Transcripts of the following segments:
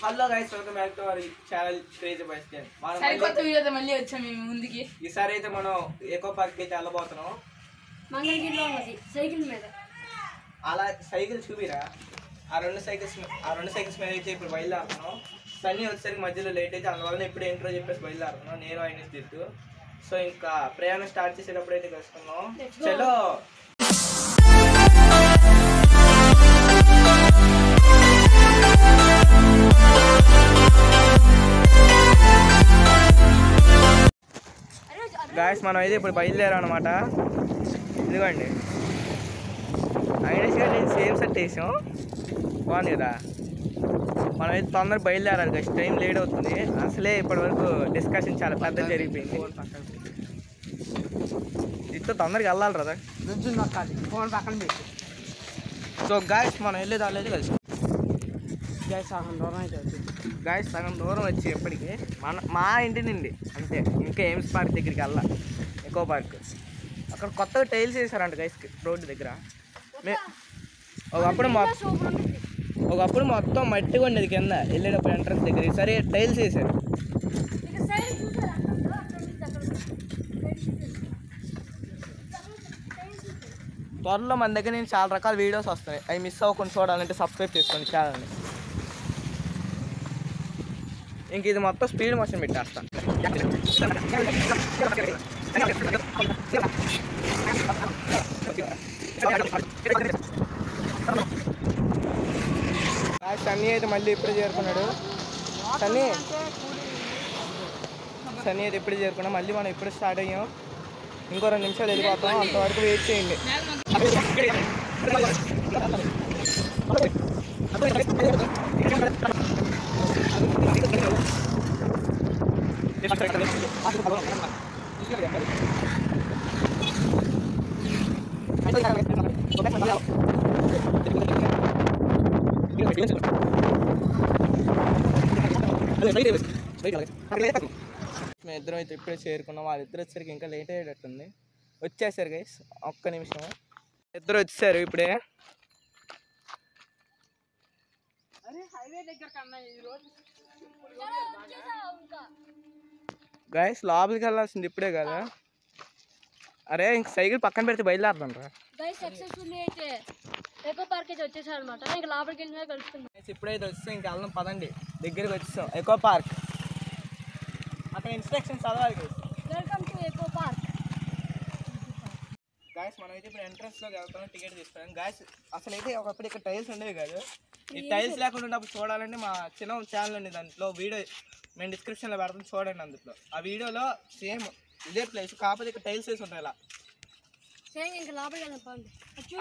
Hello guys, welcome back to our channel crazy boys channel. మనం కొత్త వీడియోతో మళ్ళీ వచ్చాం మేము ముందుకి. ఈసారి అయితే మనం ఎకో పార్క్ అయితే వెళ్ళబోతున్నాం. మంగళగిరిలో ఉన్నది సైకిల్ మీద. అలా సైకిల్ చూపిరా. ఆ రెండు సైకిల్స్ మీద అయితే ఇప్పుడు బయలుదేరుతున్నాం. సన్నీ వచ్చేసరికి మధ్యలో లేట్ అయితే అందువల్ల ఇప్పుడు ఇంట్రో చెప్పేసి బయలుదేరుతున్నాం. నేను ఆయన తిట్టు. సో ఇంకా ప్రయాణం స్టార్ట్ చేసేటప్పుడు అయితే కలుసుకున్నాం. చలో. గాయస్ మనం అయితే ఇప్పుడు బయలుదేరాం అనమాట. ఇదిగోండి ఐడియస్గా నేను సేమ్ సెట్ వేసాం. బాగుంది కదా. మనం అయితే తొందరగా బయలుదేరాలి గాయస్, టైం లేట్ అవుతుంది. అసలే ఇప్పటివరకు డిస్కషన్ చాలా పెద్ద జరిగిపోయింది. ఇంట్లో తొందరగా వెళ్ళాలి కదా. సో గాయస్ మనం వెళ్ళేది వాళ్ళేది కలిసి గాయస్ సగం దూరం వచ్చి ఎప్పటికీ మా ఇంటి నుండి అంటే ఇంకా ఎయిమ్స్ పార్క్ దగ్గరికి వెళ్ళాలి. ఎకో పార్క్ అక్కడ కొత్తగా టైల్స్ వేసారంట గైస్ రోడ్డు దగ్గర. ఒకప్పుడు మొత్తం మట్టిగా ఉండేది కింద వెళ్ళేటప్పుడు ఎంట్రన్స్ దగ్గర. సరే టైల్స్ వేసారు. త్వరలో మన దగ్గర నేను చాలా రకాల వీడియోస్ వస్తాయి. అవి మిస్ అవ్వకుండా చూడాలంటే సబ్స్క్రైబ్ చేసుకోండి ఛానల్ని. ఇంక ఇది మొత్తం స్పీడ్ మోషన్ పెట్టేస్తాను. సన్నీ అయితే మళ్ళీ ఇప్పుడే చేరుకున్నాడు. సన్నీ అయితే ఇప్పుడే చేరుకున్నాం. మళ్ళీ మనం ఇప్పుడు స్టార్ట్ అయ్యాం. ఇంకో 2 నిమిషాలు వెళ్ళిపోతాం. అంతవరకు వెయిట్ చేయండి. మేము ఇద్దరం అయితే ఇప్పుడే చేరుకున్నాం. వాళ్ళిద్దరు వచ్చేసరికి ఇంకా లేట్ అయ్యేటట్టుంది. వచ్చేసారు గైస్, ఒక్క నిమిషం. ఇద్దరు వచ్చేసారు ఇప్పుడే. గైస్ లోపలికి వెళ్ళాల్సింది ఇప్పుడే కదా. అరే ఇంక సైకిల్ పక్కన పెడితే బయలుదేరుతాం రా. ఎకో పార్క్ అయితే వచ్చేసారు అనమాట. ఇంకా లోపలికి వెళ్ళినా కలుసుకుందాం. ఇప్పుడైతే వచ్చేసాం, ఇంకా వెళ్దాం పదండి. దగ్గరికి వచ్చేసాం ఎకో పార్క్. అక్కడ ఇన్స్ట్రక్షన్స్ చదవాలి. Welcome to echo park. Guys మనం అయితే ఇప్పుడు ఎంట్రన్స్లోకి వెళ్తాం. టికెట్ తీసుకున్నాం. గాయస్ అసలు అయితే ఒకప్పుడు ఇక్కడ టైల్స్ ఉండేవి కాదు. ఈ టైల్స్ లేకుండా ఉన్నప్పుడు చూడాలంటే మా చిన్న ఛానల్ ఉంది, దాంట్లో వీడియో మేము డిస్క్రిప్షన్లో పెడతాం చూడండి. అందులో ఆ వీడియోలో సేమ్ ఇదే ప్లేస్, కాకపోతే ఇక్కడ టైల్స్ వేసి ఉంటాయి. ఇలా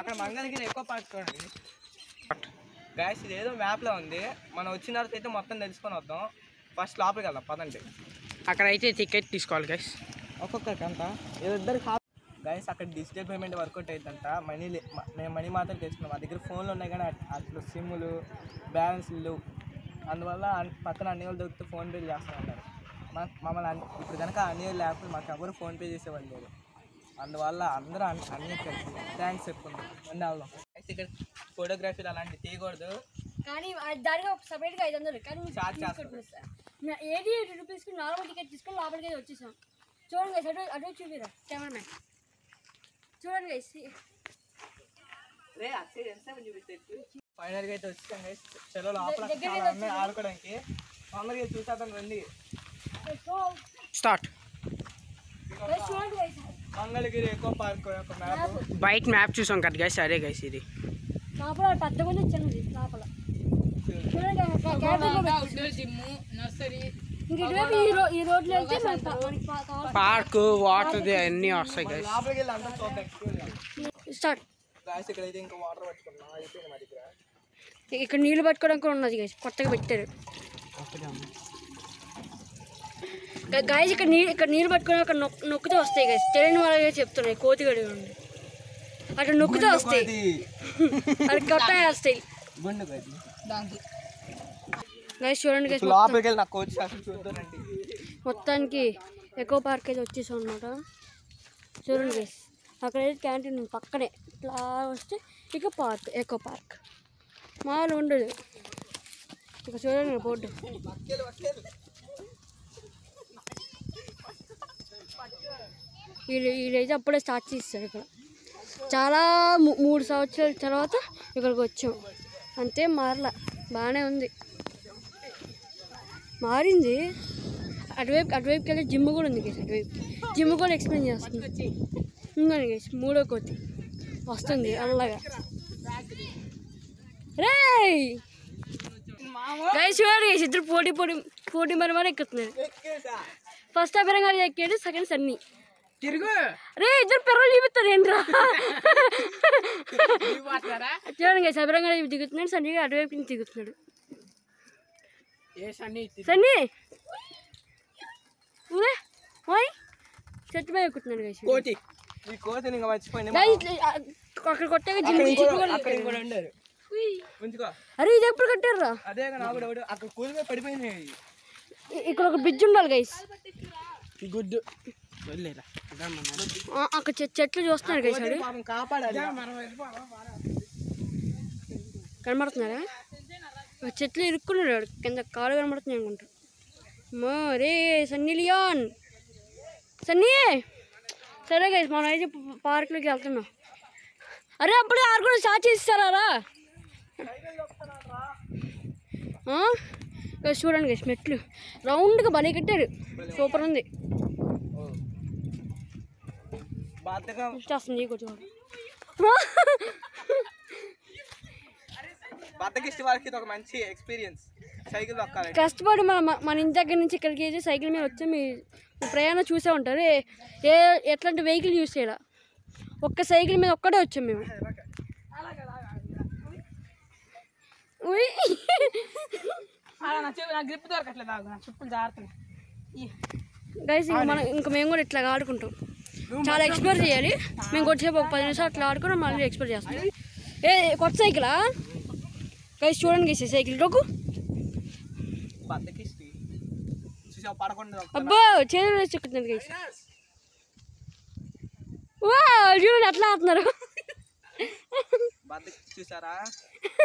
అక్కడ మంగళగిరి ఎకో పార్క్ చూడండి. గాయస్ ఇది ఏదో మ్యాప్లో ఉంది. మనం వచ్చిన తర్వాత అయితే మొత్తం తెలుసుకొని వద్దాం. ఫస్ట్ లోపలికి వెళ్దాం పదండి. అక్కడ అయితే టికెట్ తీసుకోవాలి గైస్, ఒక్కొక్కరికి అంట. ఇద్దరు గైస్ అక్కడ డిజిటల్ పేమెంట్ వర్కౌట్ అవుతుందంట. మేము మనీ మాత్రం తెచ్చుకున్నాం. మా దగ్గర ఫోన్లు ఉన్నాయి కానీ అట్లు సిమ్లు బ్యాలెన్స్లు లేవు. అందువల్ల పక్కన అన్ని వాళ్ళు దొరికితే ఫోన్పే చేస్తామంటారు. మమ్మల్ని ఇప్పుడు కనుక అన్ని లేకపోతే మాకు ఎవరు ఫోన్పే చేసేవాళ్ళు లేదు. అందువల్ల అందరూ అన్నీ కలిసి థ్యాంక్స్ చెప్పుకుంటాం. అన్నీ వెళ్దాం. ఇక్కడ ఫోటోగ్రఫీలు అలాంటివి తీయకూడదు కానీ దానికి ఒక సపరేట్గా 500 కానీ చార్జ్ చేస్తాం. 80 రూపీస్కి నార్మల్ టికెట్ తీసుకొని లోపలికి అయితే వచ్చేసాం. చూడండి గైస్, అటు చూపిరా కెమెరామ్యాన్. చూడండి గైస్, ఫైనల్గా అయితే వచ్చాం గైస్. చలో లోపల ఆడుకోవడానికి తొందరగా చూసేద్దాం రండి. స్టార్ట్. చూడండి గైస్, మంగళగిరి ఎకో పార్క్ యొక్క మ్యాప్ బయట మ్యాప్ చూసాం కదా గైస్. అదే గైస్ ఇది లోపల పెద్దగా చిన్నది లోపల. ఈ రోడ్లు వెళ్తే పార్క్ వాటర్ అన్నీ వస్తాయి గైస్. లోపలికి వెళ్ళి అంతా చూద్దాం. స్టార్ట్. గాయస్ ఇక్కడైతే ఇంకా వాటర్ పట్టుకున్నాం. అయిపోయింది మా దగ్గర. ఇక్కడ నీళ్ళు పట్టుకోవడానికి కూడా ఉన్నది గైస్, కొత్తగా పెట్టారు గైస్. ఇక్కడ నీళ్ళు పట్టుకొని అక్కడ నొక్కితే వస్తాయి గైస్. తెలియని వాళ్ళే చెప్తున్నాయి. కోతిగడి ఉంది అక్కడ నొక్కితే వస్తాయి, అక్కడ కొత్త వస్తాయి గైస్. చూడండి గైస్, లోపలికి వెళ్ళి నాకు కోచ్ చూద్దానండి. మొత్తానికి ఎకో పార్క్ అయితే వచ్చేసాం అనమాట. చూడండి గైస్, అక్కడైతే క్యాంటీన్ పక్కనే ఇట్లా వస్తే ఇక పార్క్, ఎకో పార్క్ మామూలు ఉండదు. ఇక చూడండి బోర్డు. వీళ్ళైతే అప్పుడే స్టార్ట్ చేస్తారు ఇక్కడ. చాలా 3 సంవత్సరాల తర్వాత ఇక్కడికి వచ్చాం. అంతే మారలా, బాగానే ఉంది. మారింది. అటువైపుకి వెళ్ళి జిమ్ కూడా ఉంది గేస్. అటువైపు జిమ్ కూడా ఎక్స్ప్లెయిన్ చేస్తుంది. ఇంకోండి గేస్ 3వ కోతి వస్తుంది అలాగా. రే గైస్ చూడండి గైస్, ఇద్దరు పోటీ మరి ఎక్కుతున్నారు. ఫస్ట్ అభిరంగా ఎక్కాడు, సెకండ్ సన్నీ. రే ఇద్దరు పెరలు చూపిస్తారు ఏంట్రా. చూడండి గైస్, అభిరంగా దిగుతున్నాడు, సన్నీ అటువైపు నుంచి దిగుతున్నాడు. సన్నీ ఊరే ఓయ్ చెట్టు మీద ఎక్కుతున్నాడు గైస్. అక్కడ కొట్టాక అరే ఇది ఎప్పుడు కట్టారా? ఇక్కడ ఒక బ్రిడ్జ్ ఉండాలి గైస్. అక్కడ చెట్లు చూస్తున్నారు గైస్. కనబడుతున్నారా? చెట్లు ఇరుక్కున్నాడు, కింద కాలు కనబడుతున్నాయి అనుకుంటా. రే సన్నీ లియాన్, సన్నీ. సరే గైస్, మనం అయితే పార్క్లోకి వెళ్తున్నాం. అరే అప్పుడే ఆడుకుని స్టార్ట్ చేస్తారా? చూడండి గైస్, మెట్లు రౌండ్గా భలే కట్టారు, సూపర్ ఉంది. వస్తుంది కొంచెం. మంచి ఎక్స్పీరియన్స్ సైకిల్ తొక్కాలి. కష్టపడి మన ఇంటి దగ్గర నుంచి ఇక్కడికి సైకిల్ మీద వచ్చి మీ ప్రయాణం చూసే ఉంటారు. ఎట్లాంటి వెహికల్ యూజ్ చేయాలి. ఒక్క సైకిల్ మీద ఒక్కటే వచ్చాం మేము. గైస్ ఇంకా మేము కూడా ఇట్లా ఆడుకుంటాం. చాలా ఎక్స్ప్లోర్ చేయాలి. మేము కొద్దిసేపు ఒక 10 నిమిషాలు అట్లా ఆడుకుని మళ్ళీ ఎక్స్ప్లోర్ చేస్తాం. కొత్త సైకిలా గైస్? చూడండి గైస్, సైకిల్ రోకు. అబ్బో చేతులు వేసి చెక్కుతున్నారు గైస్. చూడండి అట్లా ఆడుతున్నారు. చూసారా,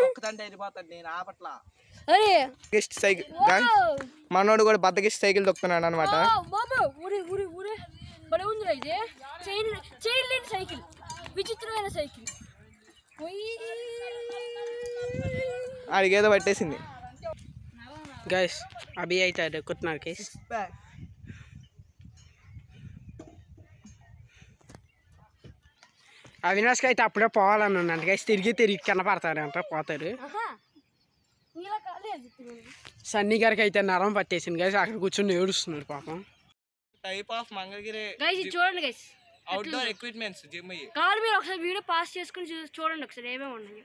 ఒక్కదంటే వెళ్ళిపోతాడు, నేను ఆపట్లా. అరే సైకిల్ మనోడు కూడా బద్దకిష్టి సైకిల్ తొక్కుతున్నాడు అనమాట. సైకిల్ విచిత్రమైన సైకిల్. ఆడికి ఏదో పట్టేసింది గైస్. అభి అయితే ఎక్కుతున్నారు గైస్. అవినాష్కి అయితే అప్పుడే పోవాలని ఉందంట గైస్. తిరిగి కనపడతారంట, పోతారు. సన్నీ గారికి అయితే నరం పట్టేసింది గైస్. అక్కడ కూర్చొని ఏడుస్తున్నాడు పాపం. టైప్ ఆఫ్ మంగళగిరి చూడండి guys, outdoor equipments gym. Call మీరు ఒకసారి వీడియో పాస్ చేసుకుని చూడండి ఒకసారి ఏమేమి ఉన్నాయి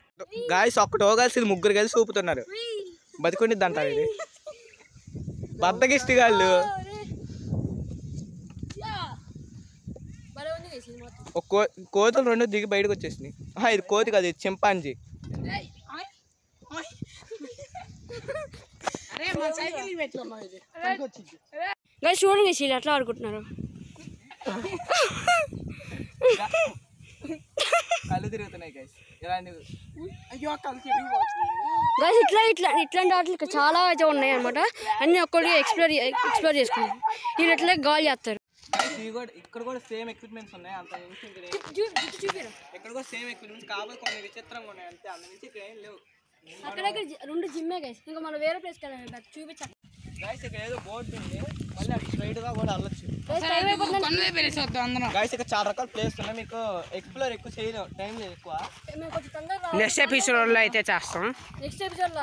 గాయస్. ఒక్కటో కలిసి 3 కలిసి చూపుతున్నారు. బతికొండిద్ది అంటారు ఇది. బద్దకిష్టి గాళ్ళు కోతులు 2 దిగి బయటకు వచ్చేసినాయి. ఇది కోతి కాదు, ఇది చింపాంజీ. చూడండి గైస్ ఎట్లా ఆడుకుంటున్నారు. కళ్ళు తిరుగుతున్నాయి గైస్. ఇట్లాంటి ఆటలు చాలా అయితే ఉన్నాయి అనమాట. అన్ని ఒక్కరికి ఎక్స్ప్లోర్ చేసుకున్నాం. వీళ్ళు ఎట్లా గాలి చేస్తారు. ఇక్కడ కూడా సేమ్ ఎక్విప్మెంట్స్ ఉన్నాయి. అంత ఇక్కడ కూడా సేమ్ ఎక్విప్మెంట్స్, కాబట్టి కొన్ని విచిత్రంగా ఉన్నాయి అంతే. అంత నుంచి ఇక్కడ ఏం లేవు. అక్కడక్కడ 2 జిమ్మే గైస్. ఇంకా మనం వేరే ప్లేస్కి వెళ్ళాలి, చూపించాలి గైస్. ఇక్కడ ఏదో బోర్డు ఉంది, మళ్ళీ అటు స్ట్రైట్ గా కూడా వెళ్ళొచ్చు గైస్. ఇక్కడ చాలా రకాల ప్లేస్ ఉన్నాయి. మీకు ఎక్స్ప్లోర్ ఎక్కువ చేయలేము, టైం లేదు ఎక్కువ. నెక్స్ట్ ఎపిసోడ్ లో అయితే చేస్తాం. నెక్స్ట్ ఎపిసోడ్ లో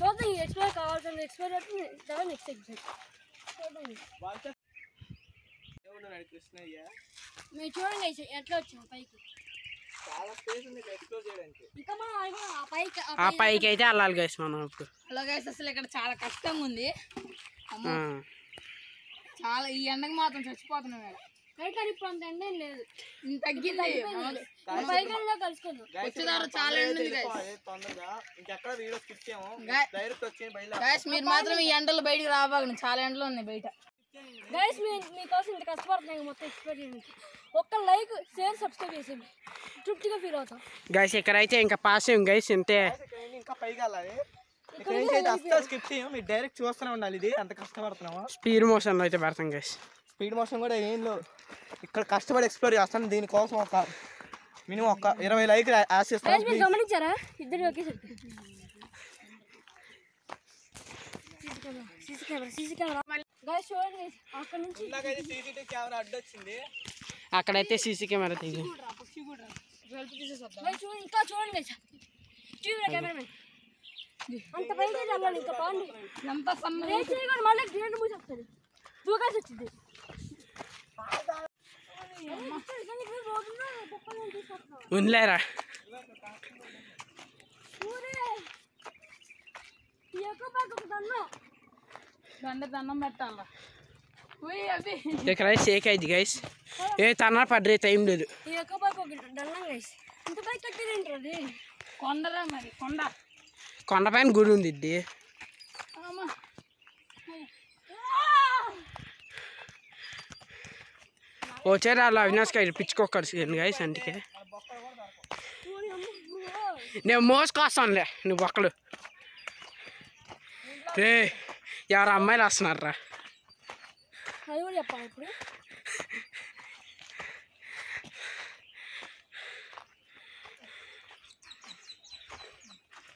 చూద్దాం. ఎక్స్ప్లోర్ కావాల్సింది ఎక్స్ప్లోర్ చేస్తే నెక్స్ట్ ఎపిసోడ్ కృష్ణయ్య. మీరు చూడండి ఎట్లా వచ్చింది పైకి. చాలా స్పేస్ ఉంది ఎక్స్ప్లోర్ చేయడానికి. ఇంకా మనం ఆ పైకి అయితే వెళ్ళాలి గైస్ మనం ఇప్పుడు. హలో గైస్, అసలు ఇక్కడ చాలా కష్టంగా ఉంది. చాలా ఈ ఎండకు మాత్రం చచ్చిపోతున్నాం. ఇప్పుడు అంత ఎండ లేదు, తగ్గింది. వచ్చేదారు చాలా ఎండ ఉంది గైస్. మీరు మాత్రం ఈ ఎండలు బయటకు రాబాగండి, చాలా ఎండలు ఉన్నాయి బయట గైస్. మీకోసం ఇంత కష్టపడుతున్నాయి మొత్తం ఎక్స్ప్లోర్ చేయడానికి. ఒక్క లైక్, షేర్, సబ్స్క్రైబ్ చేసేయండి, తృప్తిగా ఫీల్ అవుతాం గైస్. ఇక్కడ అయితే ఇంకా పాస్ అయ్యాం గైస్. ఇంతే. ఇంకా పైకి వెళ్ళాలి. ఇక్కడ నుంచి అయితే అస్సలు స్కిప్ చేయం, మీరు డైరెక్ట్ చూస్తూనే ఉండాలి. ఇది ఎంత కష్టపడుతున్నామో. స్పీడ్ మోషన్ అయితే పెడతాం గైస్. స్పీడ్ మోషన్ కూడా ఏం లేదు, ఇక్కడ కష్టపడి ఎక్స్ప్లోర్ చేస్తాను. దీనికోసం ఒక మినిమం ఒక 20 లైక్లు ఆశిస్తాను. మీరు గమనించారా ఇద్దరు ఒకేసారి సీసీ కెమెరా గైస్ చూడండి guys, అక్కడ నుంచి CCTV కెమెరా అడ్డొచ్చింది. అక్కడైతే సీసీ కెమెరా తీసి guys, చూడండి ఇంకా చూడండి guys. చూడండి కెమెరామెన్ అంత పైకి వెళ్ళాలి ఇంకా పాండి ఎంత సన్న మళ్ళీ గ్రేట్ మూసేస్తుంది దూకాల్సి వచ్చింది. ఉందిలేరా దండం పెట్టాల అవి ఇక్కడ షేక్ అయింది గైస్. ఏ తన పడ్రే టైం లేదు. ఈ యొక్క పైకి ఒక దండం గైస్. ఇంత పైకి కట్టేదేంటి అది? కొండరా మరి కొండపైన గుడి ఉంది ఇది. వచ్చారు అలా అవినాష్ గారు పిచ్చుకోకడు గైస్. అందుకే నేను మోసుకొస్తానులే నువ్వు ఒక్కడు. రే ఎవరు అమ్మాయిలు వస్తున్నారా? అది కూడా చెప్పాలి ఇప్పుడు.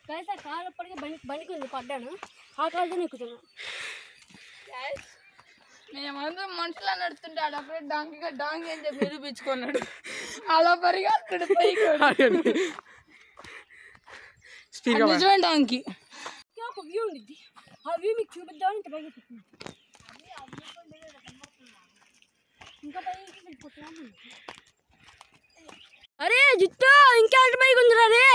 గైస్ ఆ కాలు అప్పటికే బండికి ఉంది పడ్డాను, ఆ కాలుతో ఎక్కుతున్నా. మేమందరం మనుషులు నడుతుంటే ఆడప్పుడే డాంగి అని చెప్పి నిరూపించుకున్నాడు. అలా పరిగెత్తాడు పైకి. నిజమే డాంకి. ఒక వ్యూ ఉండిద్ది, ఆ వ్యూ మీకు చూపిద్దామని ఇంత పైకి ఎక్కుతుంది. ఇంకా పైకి వెళ్ళిపోతున్నాను. అరే జిత్తు ఇంకా అంత పైకి ఉందిరా రే.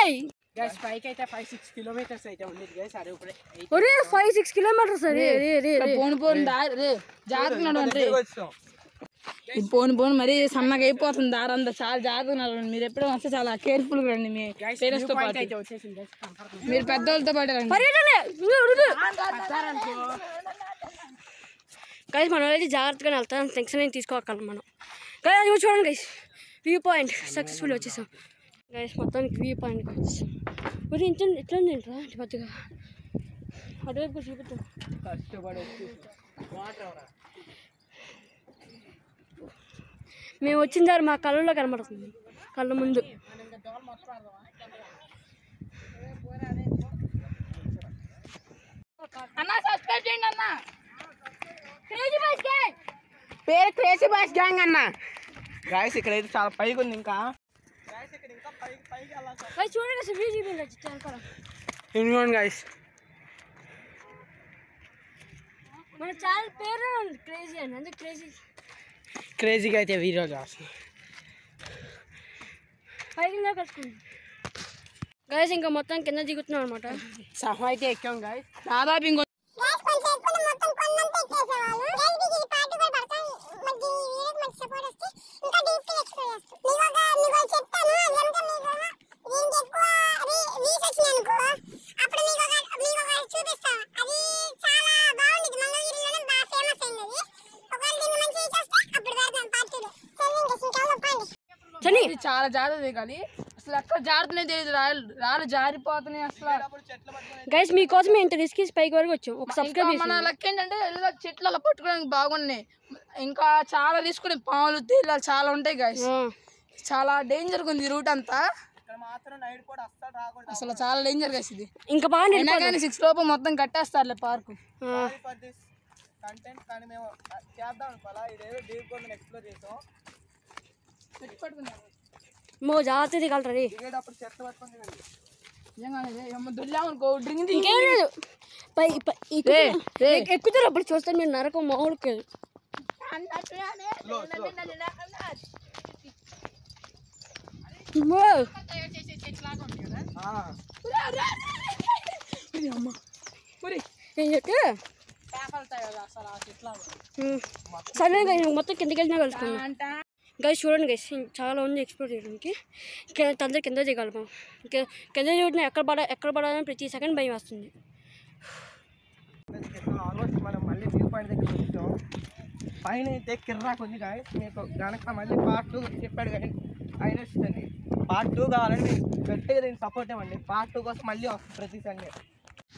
గైస్ పైకి అయితే 5-6 కిలోమీటర్స్ అయితే ఉంది గైస్. అరే ఇప్పుడే ఒరే 5-6 కిలోమీటర్స్ అరే రే రే పోను జాగ్రత్తగా నడవండి. పోను మరీ సన్నగా అయిపోతుంది దారంతా. చాలా జాగ్రత్తగా నడవండి. మీరు ఎప్పుడో వస్తే చాలా కేర్ఫుల్గా రండి. మీ పేరెంట్స్ తో పాటు అయితే వచ్చేసింది గైస్. కనపడుతుంది. మీరు పెద్దవాళ్ళతో పాటు రండి. గైస్ మనం అయితే జాగ్రత్తగా వెళ్తాం, టెన్షన్ ఏం తీసుకోగలం మనం. గైస్ అది చూడండి గైస్, వ్యూ పాయింట్ సక్సెస్ఫుల్ వచ్చేసాం గైస్. మొత్తానికి వ్యూ పాయింట్కి వచ్చేసాం. మరి ఇంత ఎట్లా ఉంది ఏంట్రా ఇంటి పెద్దగా అటువైపు చూపిద్దాం. కష్టపడి మేము వచ్చిన దారి మా కళ్ళలో కనబడుతుంది, కళ్ళ ముందు. అన్న సబ్స్క్రైబ్ చేయండి అన్న. పేరు క్రేజీ బాయ్స్ గ్యాంగ్ అన్న. గాయస్ ఇక్కడైతే చాలా పైకి ఉంది. ఇంకా గాయస్ ఇక్కడ ఇంకా పైకి వెళ్ళాలి. గైస్ చూడండి అసలు వ్యూ చూపించండి. ఇదిగోండి గైస్, మన ఛానల్ పేరు క్రేజీ అని, అందుకే క్రేజీగా అయితే వీడియో చేస్తాం. పైకి కలుసుకుంది గైస్. ఇంకా మొత్తం కింద దిగుతున్నాం అనమాట. సహా అయితే ఎక్కాం గైస్. దాదాపు ఇంకో చాలా జాగ్రత్త దిగాలి. అసలు ఎక్కడ జారుతున్నాయి తెలియదు. రాళ్ళు జారిపోతున్నాయి అసలు. గైస్ మీకోసం ఇంత రిస్క్ పైకి వరకు వచ్చాం. ఒక సబ్స్క్రైబ్ మన లక్ ఏంటంటే చెట్లు అలా పట్టుకోవడానికి బాగున్నాయి. ఇంకా చాలా తీసుకుని పాములు తేలాలు చాలా ఉంటాయి గైస్. చాలా డేంజర్గా ఉంది రూట్ అంతా. అసలు చాలా డేంజర్ గైస్ ఇది. ఇంకా బాగా కానీ 6 లోపు మొత్తం కట్టేస్తారులే పార్కు. మో జాగ్రత్త దిగలరా. ఇంకేం లేదు, ఎక్కుతారు అప్పుడు చూస్తాను నేను. నరకం మామిడికి సరే గైస్ మొత్తం కిందకి వెళ్ళినా కలుసుకున్నాం. గైస్ చూడండి గైస్ చాలా ఉంది ఎక్స్ప్లోర్ చేయడానికి. తొందర కింద దిగలము. కింద చూడండి ఎక్కడ పడాలని ప్రతి సెకండ్ భయం వస్తుంది. ఆల్మోస్ట్ మనం మళ్ళీ వ్యూ పాయింట్ దగ్గర వచ్చాం. పైన అయితే కిర్రాకు ఉంది గాయస్. మీకు కనుక మళ్ళీ పార్ట్ 2 చెప్పాడు కానీ ఆయన ఇస్తుంది. పార్ట్ 2 కావాలని మీకు గట్టిగా దీన్ని సపోర్ట్ ఇవ్వండి. పార్ట్ 2 కోసం మళ్ళీ వస్తుంది ప్రతి సండే.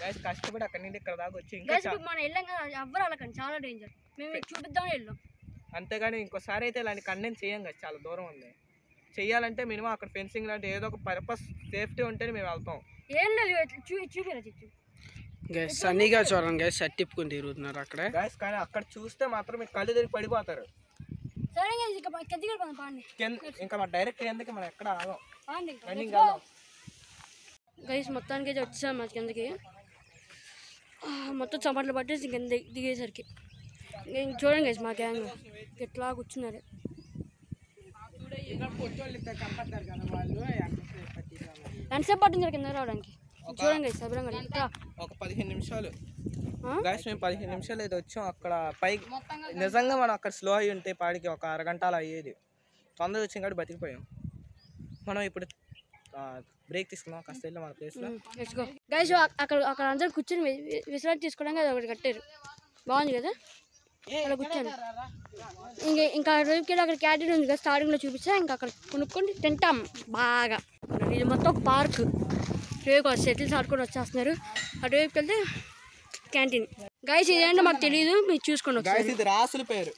గైస్ కష్టపడి అక్కడి నుండి ఇక్కడ దాకా వచ్చి ఇంకా గైస్ ఇప్పుడు మనం వెళ్ళాం కదా ఎవ్వరు వెళ్ళకండి, చాలా డేంజర్. మేము మీకు చూపిద్దామని వెళ్ళాం. అంతేగాని ఇంకోసారి అయితే ఇలాంటి కంటెంట్ చేయం కదా, చాలా దూరం ఉంది. చెయ్యాలంటే మినిమం అక్కడ ఫెన్సింగ్ లాంటి ఏదో ఒక పర్పస్ సేఫ్టీ ఉంటేనే మేము వెళ్తాం. ఏం లేదు చూపిరా చిచ్చు. గైస్ సన్నీగా చూడండి గైస్, షర్ట్ తిప్పుకొని తిరుగుతున్నారు అక్కడ. గైస్ కానీ అక్కడ చూస్తే మాత్రం మీకు కళ్ళు తిరిగి పడిపోతారు. సరే గైస్ ఇక కిందకి వెళ్ళిపోదాం పాండి. ఇంకా మన డైరెక్ట్ ఎందుకు మనం ఎక్కడ ఆగం, పాండి రన్నింగ్ వెళ్దాం. గైస్ మొత్తానికి అయితే వచ్చాం మా కిందకి. మొత్తం చమటలు పట్టేసి కింద దిగేసరికి చూడండి గైస్ మా గ్యాంగ్ ఎట్లా కూర్చున్నారు. ఎంతసేపు పట్టించారు కింద రావడానికి? చూడండి గైస్ శుభ్రంగా ఒక 15 నిమిషాలు. గైస్ మేము 15 నిమిషాలు అయితే వచ్చాం. అక్కడ పైకి నిజంగా మనం అక్కడ స్లో అయ్యి ఉంటే పాడికి ఒక అరగంట అలా అయ్యేది. తొందరగా వచ్చింది కాబట్టి బతికిపోయాం. మనం ఇప్పుడు బ్రేక్ తీసుకున్నాం కాస్త వెళ్ళి మన ప్లేస్లో. గైస్ అక్కడ అక్కడ అందరూ కూర్చొని విశ్రాంతి తీసుకోవడానికి అది ఒకటి కట్టారు, బాగుంది కదా అలా కూర్చొని. ఇంకా రేపుకి వెళ్ళి అక్కడ క్యాంటీన్ ఉంది కదా, స్టార్టింగ్లో చూపించా. ఇంకా అక్కడ కొనుక్కొని తింటాం బాగా. ఇది మొత్తం ఒక పార్క్. రేపు షటిల్స్ ఆడుకొని వచ్చేస్తున్నారు. అటువైపుకి వెళ్తే క్యాంటీన్. గైస్ ఇదేంటో మాకు తెలియదు, మీరు చూసుకోండి ఒకసారి. ఇది రాసుల పేరు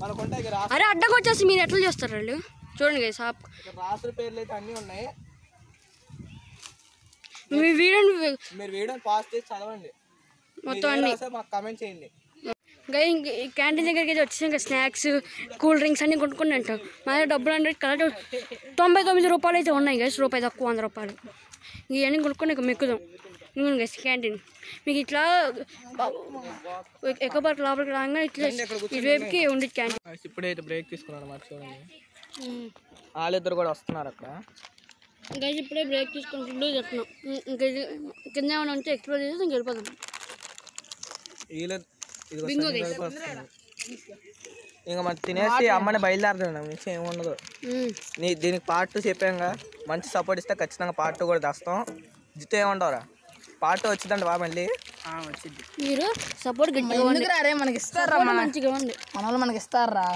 మనకుంటే. అరే అడ్డకు వచ్చేసి మీరు ఎట్లా చేస్తారు వాళ్ళు? చూడండి గైస్ రాసుల పేర్లు అయితే అన్నీ ఉన్నాయి. మీ మీరు వీడియోని పాస్ చేసి చదవండి, మొత్తం అన్ని మాకు కామెంట్ చేయండి. క్యాంటీన్ దగ్గరికి అయితే వచ్చేసి ఇంకా స్నాక్స్ కూల్ డ్రింక్స్ అన్నీ కొనుక్కొని అంటాం. మా దగ్గర డబ్బులు అంటే కరెక్ట్ 99 రూపాయలు అయితే ఉన్నాయి గైస్, రూపాయి తక్కువ 100 రూపాయలు. ఇవన్నీ కొనుక్కొని ఇంకా మెక్కుదాం. ఇంకొక గైస్ క్యాంటీన్ మీకు ఇట్లా ఎక్కువ పార్క్ లోపలికి రాగానే ఇట్లా ఇటువైపుకి ఉంది క్యాంటీన్. ఇప్పుడైతే బ్రేక్ తీసుకున్నాను అన్నమాట. చూడండి వాళ్ళిద్దరు కూడా వస్తున్నారు అక్కడ. గైస్ ఇప్పుడే బ్రేక్ తీసుకొని ఫుడ్ చెప్తున్నాం. ఇంకా కింద ఏమైనా ఉంటే ఎక్స్ప్లోర్ చేసి ఇంక వెళ్ళిపోతాం. ఇంకా మనం తినేసి అమ్మని బయలుదేరుతున్నాం. నుంచి ఏముండదు. దీనికి పార్ట్ 2 చెప్పాంగా, మంచి సపోర్ట్ ఇస్తే ఖచ్చితంగా పార్ట్ 2 కూడా తెస్తాం. జిత్ ఏమంటారా? పార్ట్ 2 వచ్చిందండి బాగా మళ్ళీ వచ్చింది. మీరు సపోర్ట్ మనకి ఇస్తారా? మంచిగా ఉంది మన వాళ్ళు మనకి ఇస్తారా?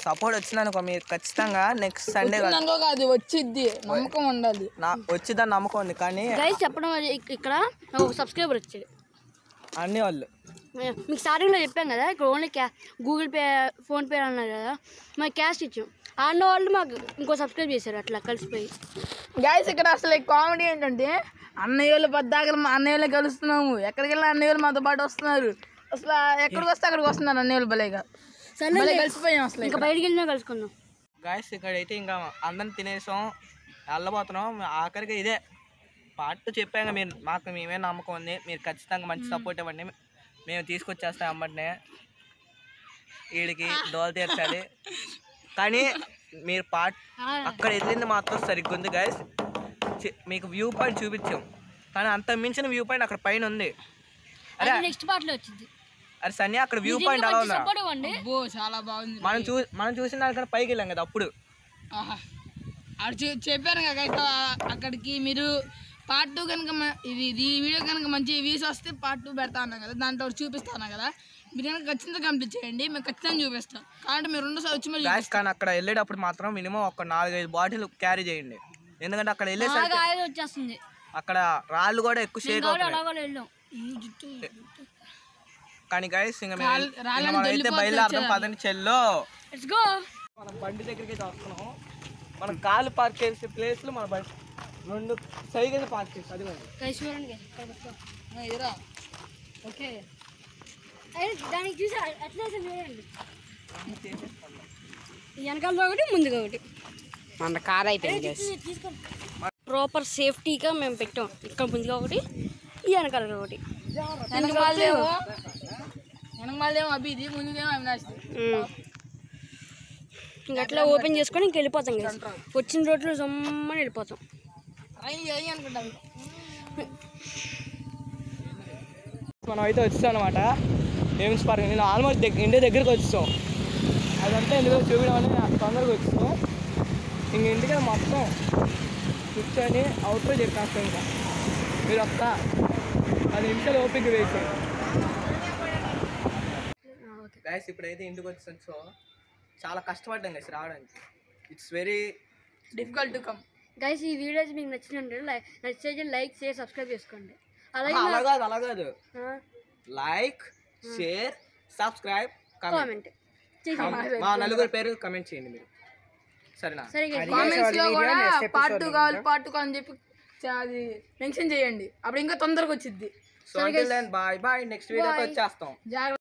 సపోర్ట్ వచ్చిందనుకో మీరు ఖచ్చితంగా నెక్స్ట్ సండే అది వచ్చిద్ది, నమ్మకం ఉండాలి. వచ్చిందని నమ్మకం ఉంది. కానీ గైస్ చెప్పడం ఇక్కడ ఒక సబ్స్క్రైబర్ వచ్చాడు అన్ని వాళ్ళు. మీకు స్టార్టింగ్లో చెప్పాం కదా, ఇక్కడ ఓన్లీ గూగుల్ పే ఫోన్పే అన్నారు కదా, మాకు క్యాష్ ఇచ్చాం. అన్న వాళ్ళు మాకు ఇంకో సబ్స్క్రైబ్ చేశారు అట్లా కలిసిపోయి. గైస్ ఇక్కడ అసలు కామెడీ ఏంటంటే అన్నయ్య వాళ్ళు పద్దాకలు అన్నయ్య వాళ్ళే కలుస్తున్నాము. ఎక్కడికి వెళ్ళినా అన్నయ్య వాళ్ళు మాతో పాటు వస్తున్నారు. అసలు ఎక్కడికి వస్తే అక్కడికి వస్తున్నారు అన్నయ్య వాళ్ళు భలేగా. కలిసిపోయాం అసలు. ఇంకా బయటికి వెళ్ళినా కలుసుకుందాం. గాయస్ ఇక్కడైతే ఇంకా అందరిని తినేసాం, వెళ్ళబోతున్నాం. ఆఖరికి ఇదే పార్ట్ 2 చెప్పాక మీరు మాకు మేమే నమ్మకం ఉంది. మీరు ఖచ్చితంగా మంచి సపోర్ట్ ఇవ్వండి, మేము తీసుకొచ్చేస్తాం అమ్మటినే. వీడికి డోల్ తీర్చాలి. కానీ మీరు అక్కడ వెళ్ళింది మాత్రం సరిగ్గా ఉంది గాయస్. మీకు వ్యూ పాయింట్ చూపించాం, కానీ అంత మించిన వ్యూ పాయింట్ అక్కడ పైన ఉంది. అరే నెక్స్ట్ పార్ట్లో వచ్చింది. అరే సన్నీ అక్కడ వ్యూ పాయింట్ అలా ఉందా? చాలా బాగుంది. మనం చూసిన దానికన్నా పైకి వెళ్ళాం కదా అప్పుడు. చెప్పాను కదా అక్కడికి మీరు పార్ట్ 2 కనుక ఇది వీడియో కనుక మంచి వ్యూస్ వస్తే పార్ట్ 2 పెడతా ఉన్నాం కదా, దాంట్లో చూపిస్తా ఉన్నా కదా. మీరు కనుక ఖచ్చితంగా కంప్లీట్ చేయండి, మేము ఖచ్చితంగా చూపిస్తాం. కాబట్టి మీరు 2 వచ్చి మళ్ళీ కానీ అక్కడ వెళ్ళేటప్పుడు మాత్రం మినిమం ఒక 4-5 బాటిల్ క్యారీ చేయండి. ఎందుకంటే అక్కడ వెళ్ళేసరికి వచ్చేస్తుంది. అక్కడ రాళ్ళు కూడా ఎక్కువ షేక్ అవుతాయి. కానీ గైస్ ఇంకా అయితే బయలుదేరదాం పదండి చెల్లో. మనం బండి దగ్గరికి అయితే వస్తున్నాం. మనం కాలు పార్క్ చేసే ప్లేస్లో మన బండి 2 సైకిల్ పార్క్ చేసి అది ఓకే దానికి చూసి అట్లా చూడండి. వెనకాల ఒకటి ముందుగా ఒకటి మన కార్ అయితే ప్రాపర్ సేఫ్టీగా మేము పెట్టాం. ఇక్కడ ముందుగా ఒకటి, ఈ వెనకాల ఒకటి. ఇంకా అట్లా ఓపెన్ చేసుకొని ఇంక వెళ్ళిపోతాం కదా. వచ్చిన రోడ్లో సమ్మని వెళ్ళిపోతాం. మనం అయితే వచ్చాం అనమాట ఎయిమ్స్ పార్క్. నేను ఆల్మోస్ట్ ఇంటి దగ్గరికి వచ్చాం. అదంతా ఎందుకు చూపించడం అని తొందరగా వచ్చాం. ఇంక ఇంటికి మొత్తం కూర్చొని అవుట్లో చెప్పేస్తాం. ఇంకా మీరు ఒక్క 10 నిమిషాలు ఓపిక వేసాం. గైస్ ఇప్పుడైతే ఇంటికి వచ్చో చాలా కష్టపడ్డాం గైస్ రావడానికి. It's very difficult to come. Guys ఈ వీడియోస్ మీకు నచ్చితే లైక్ షేర్ సబ్స్క్రైబ్ చేసుకోండి. అలాగే అలా కాదు లైక్ షేర్ సబ్స్క్రైబ్ కామెంట్ మా నలుగురు పేరు కమెంట్ చేయండి మీరు, సరేనా? సరే కామెంట్స్ లో కూడా పార్ట్ 2 కావాలి పార్ట్ 2 అని చెప్పి అది మెన్షన్ చేయండి, అప్పుడు ఇంకా తొందరగా వచ్చింది. So until then bye bye, next వీడియోకి వచ్చేస్తాం. జాగ్రత్త.